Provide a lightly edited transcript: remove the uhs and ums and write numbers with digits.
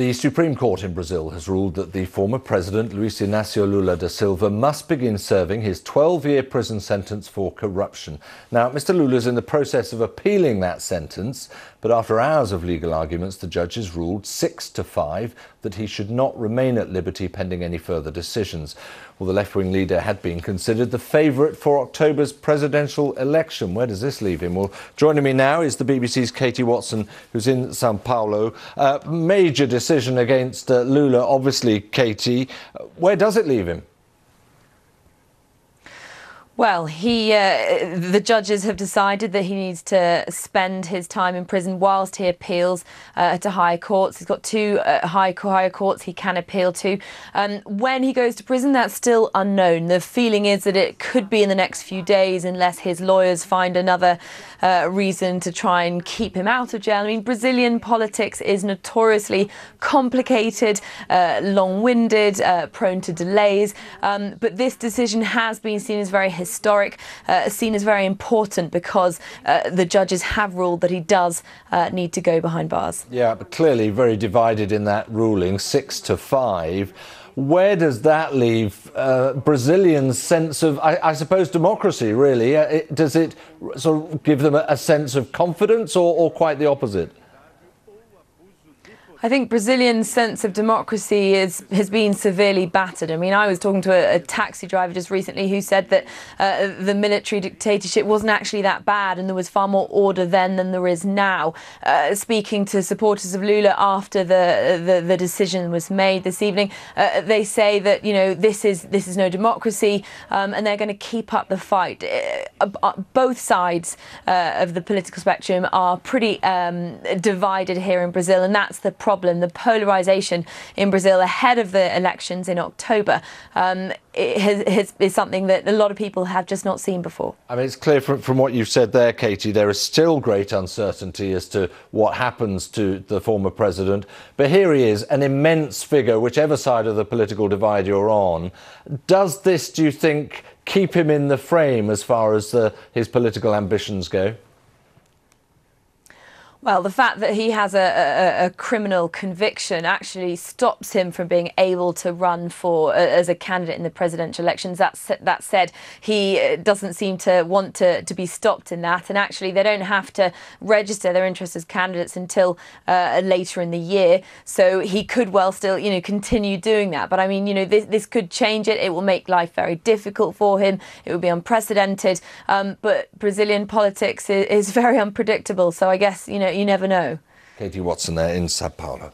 The Supreme Court in Brazil has ruled that the former president, Luiz Inácio Lula da Silva, must begin serving his 12-year prison sentence for corruption. Now, Mr. Lula is in the process of appealing that sentence, but after hours of legal arguments, the judges ruled 6-5 that he should not remain at liberty pending any further decisions. Well, the left-wing leader had been considered the favourite for October's presidential election. Where does this leave him? Well, joining me now is the BBC's Katie Watson, who's in São Paulo. Major decision against Lula, obviously, Katie. Where does it leave him? Well, the judges have decided that he needs to spend his time in prison whilst he appeals to higher courts. He's got two higher courts he can appeal to. When he goes to prison, that's still unknown. The feeling is that it could be in the next few days unless his lawyers find another reason to try and keep him out of jail. I mean, Brazilian politics is notoriously complicated, long-winded, prone to delays. But this decision has been seen as very historic, seen as very important because the judges have ruled that he does need to go behind bars. Yeah, but clearly very divided in that ruling, 6-5. Where does that leave Brazilians' sense of, I suppose, democracy, really? Does it sort of give them a sense of confidence or quite the opposite? I think Brazilian sense of democracy has been severely battered. I mean, I was talking to a taxi driver just recently who said that the military dictatorship wasn't actually that bad and there was far more order then than there is now. Speaking to supporters of Lula after the decision was made this evening, they say that, you know, this is no democracy and they're going to keep up the fight. Both sides of the political spectrum are pretty divided here in Brazil, and that's the problem. The polarisation in Brazil ahead of the elections in October is something that a lot of people have just not seen before. I mean, it's clear from what you've said there, Katie, there is still great uncertainty as to what happens to the former president. But here he is, an immense figure, whichever side of the political divide you're on. Does this, do you think, keep him in the frame as far as his political ambitions go? Well, the fact that he has a criminal conviction actually stops him from being able to run for as a candidate in the presidential elections. That said, he doesn't seem to want to be stopped in that. And actually, they don't have to register their interest as candidates until later in the year. So he could well still, you know, continue doing that. But I mean, you know, this could change it. It will make life very difficult for him. It would be unprecedented. But Brazilian politics is very unpredictable. So I guess, you know, you never know. Katie Watson there in Sao Paulo.